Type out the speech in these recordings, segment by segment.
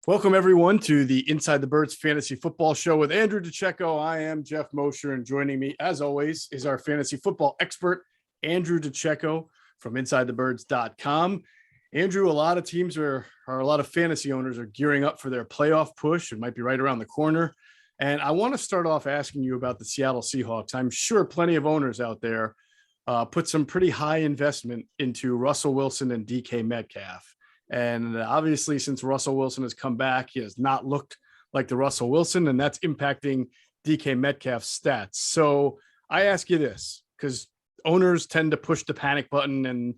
Welcome, everyone, to the Inside the Birds Fantasy Football Show with Andrew DiCecco. I am Jeff Mosher, and joining me, as always, is our fantasy football expert, Andrew DiCecco from InsideTheBirds.com. Andrew, a lot of teams a lot of fantasy owners are gearing up for their playoff push. It might be right around the corner. And I want to start off asking you about the Seattle Seahawks. I'm sure plenty of owners out there put some pretty high investment into Russell Wilson and DK Metcalf. And obviously, since Russell Wilson has come back, he has not looked like the Russell Wilson, and that's impacting DK Metcalf's stats. So I ask you this, because owners tend to push the panic button, and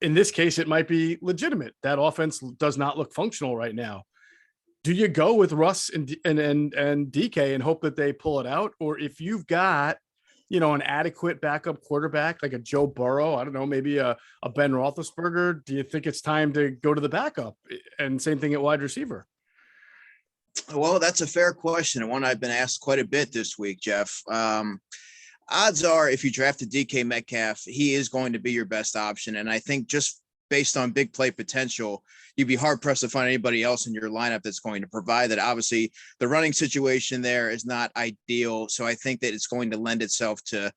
in this case, it might be legitimate. That offense does not look functional right now. Do you go with Russ and DK and hope that they pull it out? Or if you've got an adequate backup quarterback like a Joe Burrow, I don't know, maybe a Ben Roethlisberger, do you think it's time to go to the backup? And same thing at wide receiver. Well, that's a fair question, and one I've been asked quite a bit this week, Jeff. Odds are if you drafted DK Metcalf, he is going to be your best option. And I think just based on big play potential, you'd be hard pressed to find anybody else in your lineup that's going to provide that. Obviously, the running situation there is not ideal. So I think that it's going to lend itself to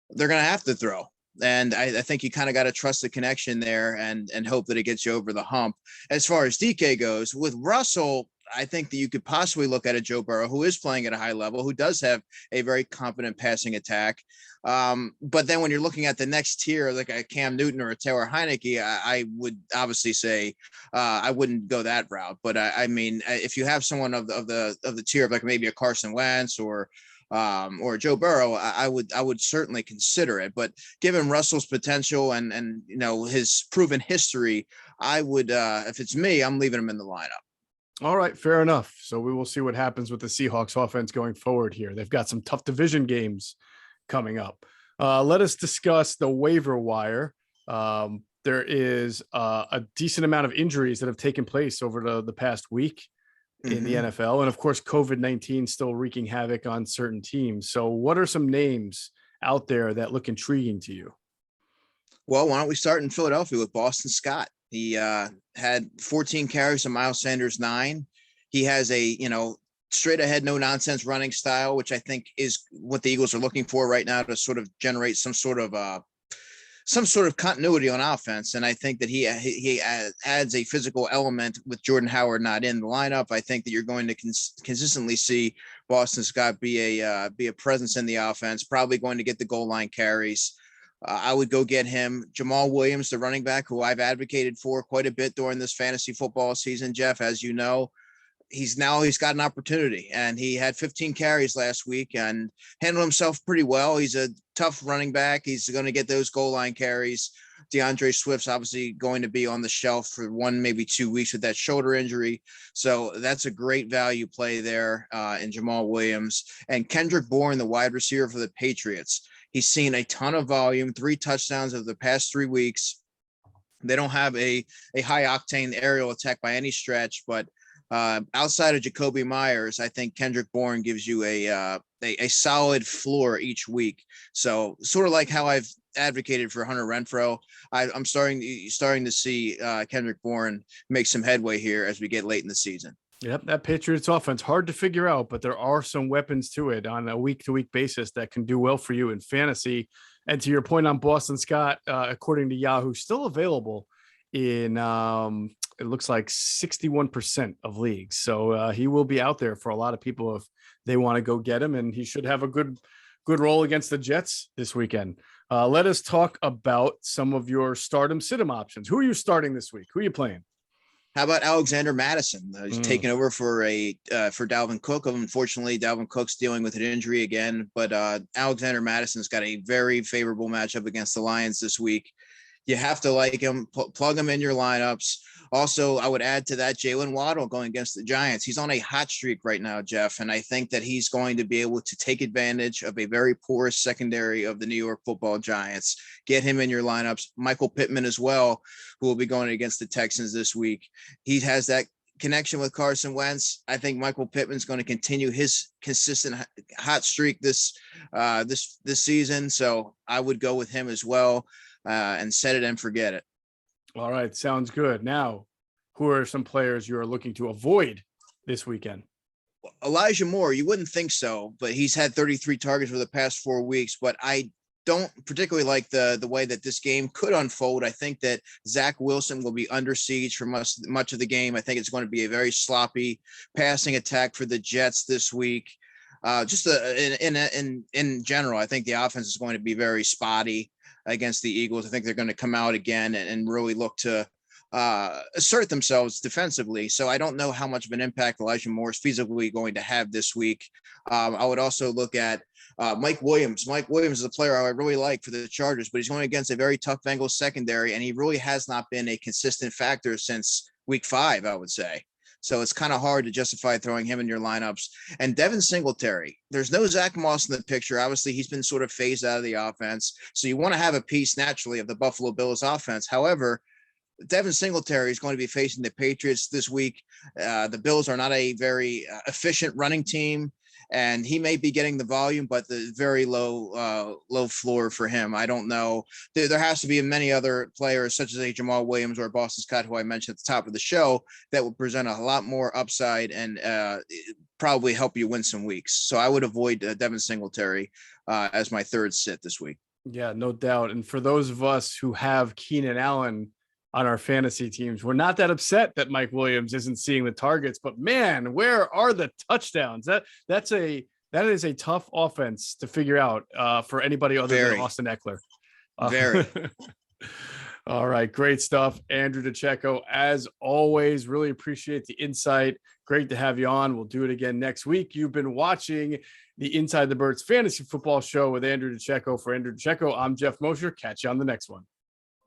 they're going to have to throw. And I think you kind of got to trust the connection there and hope that it gets you over the hump. As far as DK goes, with Russell, I think that you could possibly look at a Joe Burrow who is playing at a high level, who does have a very confident passing attack. But then when you're looking at the next tier, like a Cam Newton or a Taylor Heineke, I would obviously say I wouldn't go that route. But I mean, if you have someone of the tier of like maybe a Carson Wentz or Joe Burrow, I would certainly consider it. But given Russell's potential and his proven history, I would if it's me, I'm leaving him in the lineup. All right, fair enough. So we will see what happens with the Seahawks offense going forward here. They've got some tough division games coming up. Let us discuss the waiver wire. There is a decent amount of injuries that have taken place over the past week in the NFL. And of course, COVID-19 still wreaking havoc on certain teams. So what are some names out there that look intriguing to you? Well, why don't we start in Philadelphia with Boston Scott? He had 14 carries and Miles Sanders 9. He has a, straight ahead, no nonsense running style, which I think is what the Eagles are looking for right now to sort of generate some sort of continuity on offense. And I think that he adds a physical element with Jordan Howard not in the lineup. I think that you're going to consistently see Boston Scott be a presence in the offense, probably going to get the goal line carries. I would go get him. Jamal Williams, the running back, who I've advocated for quite a bit during this fantasy football season, Jeff, as you know. He's got an opportunity, and he had 15 carries last week and handled himself pretty well. He's a tough running back. He's going to get those goal line carries. DeAndre Swift's obviously going to be on the shelf for 1, maybe 2 weeks with that shoulder injury. So that's a great value play there in Jamal Williams. And Kendrick Bourne, the wide receiver for the Patriots. He's seen a ton of volume, 3 touchdowns over the past 3 weeks. They don't have a high octane aerial attack by any stretch, but outside of Jacoby Myers, I think Kendrick Bourne gives you a solid floor each week. So sort of like how I've advocated for Hunter Renfrow, I'm starting to see Kendrick Bourne make some headway here as we get late in the season. Yep, that Patriots offense, hard to figure out, but there are some weapons to it on a week-to-week basis that can do well for you in fantasy. And to your point on Boston Scott, according to Yahoo, still available in it looks like 61% of leagues. So he will be out there for a lot of people if they want to go get him, and he should have a good role against the Jets this weekend. Let us talk about some of your stardom sit-em options. Who are you starting this week? Who are you playing? How about Alexander Madison? He's taking over for Dalvin Cook. Unfortunately, Dalvin Cook's dealing with an injury again, but Alexander Madison's got a very favorable matchup against the Lions this week. You have to like him, plug him in your lineups. Also, I would add to that Jalen Waddle going against the Giants. He's on a hot streak right now, Jeff, and I think that he's going to be able to take advantage of a very porous secondary of the New York Football Giants. Get him in your lineups. Michael Pittman as well, who will be going against the Texans this week. He has that connection with Carson Wentz. I think Michael Pittman's going to continue his consistent hot streak this season, so I would go with him as well. And set it and forget it. All right. Sounds good. Now, who are some players you are looking to avoid this weekend? Elijah Moore, you wouldn't think so, but he's had 33 targets for the past 4 weeks. But I don't particularly like the way that this game could unfold. I think that Zach Wilson will be under siege for much of the game. I think it's going to be a very sloppy passing attack for the Jets this week. In general, I think the offense is going to be very spotty against the Eagles. I think they're going to come out again and really look to assert themselves defensively. So I don't know how much of an impact Elijah Moore is feasibly going to have this week. I would also look at Mike Williams. Mike Williams is a player I really like for the Chargers, but he's going against a very tough Bengals secondary, and he really has not been a consistent factor since week 5, I would say. So it's kind of hard to justify throwing him in your lineups. And Devin Singletary, there's no Zach Moss in the picture. Obviously, he's been sort of phased out of the offense. So you want to have a piece naturally of the Buffalo Bills offense. However, Devin Singletary is going to be facing the Patriots this week. The Bills are not a very efficient running team, and he may be getting the volume, but the very low floor for him. I don't know. There has to be many other players, such as a Jamal Williams or Boston Scott, who I mentioned at the top of the show, that will present a lot more upside and probably help you win some weeks. So I would avoid Devin Singletary as my third sit this week. Yeah, no doubt. And for those of us who have Keenan Allen on our fantasy teams, we're not that upset that Mike Williams isn't seeing the targets, but man, where are the touchdowns? That is a tough offense to figure out for anybody other than Austin Eckler. Very. All right. Great stuff. Andrew DiCecco, as always, really appreciate the insight. Great to have you on. We'll do it again next week. You've been watching the Inside the Birds Fantasy Football Show with Andrew DiCecco. For Andrew DiCecco, I'm Jeff Mosher. Catch you on the next one.